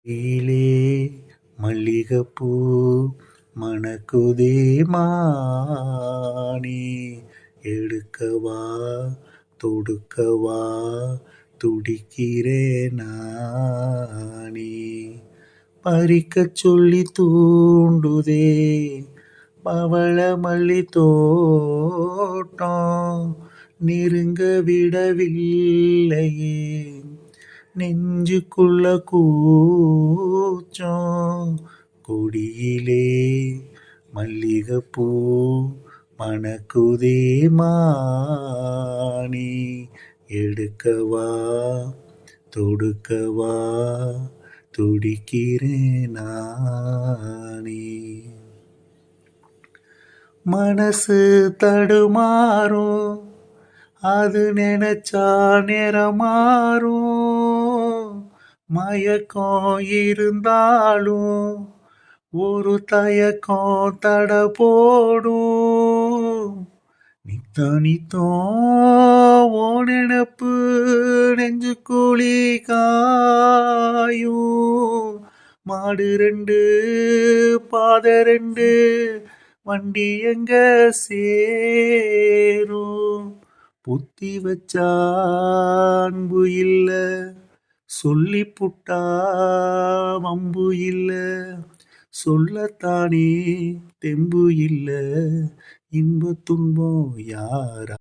ஈலே மல்லிகைப்பூ மணக்குதே மானே, எடுக்கவா தொடுக்கவா துடிக்கிறேன் நானே. பறிக்கச் சொல்லி தூண்டுதே பவள மல்லி தோட்டம், நெருங்க விடவில்லையே நெஞ்சுக்குள்ள கூச்சம். கொடியிலே மல்லிகைப்பூ மணக்குதே மானே, எடுக்கவா தொடுக்கவா துடிக்கிறேன் நானே. மனசு தடுமாறும், அது நினைச்சா நேரமாறும். மயக்கம் இருந்தாலும் ஒரு தயக்கம் தட போடும். நித்தம் ஓ நினப்பு நெஞ்சுக்குழி காயும். மாடு ரெண்டு பாதை ரெண்டு வண்டி எங்க சேரும். புத்தி வச்சா அன்பு இல்ல, சொல்லி புட்டா வம்பு இல்ல. சொல்லத்தானே தெம்பு இல்ல, இன்ப துன்பம் யாரா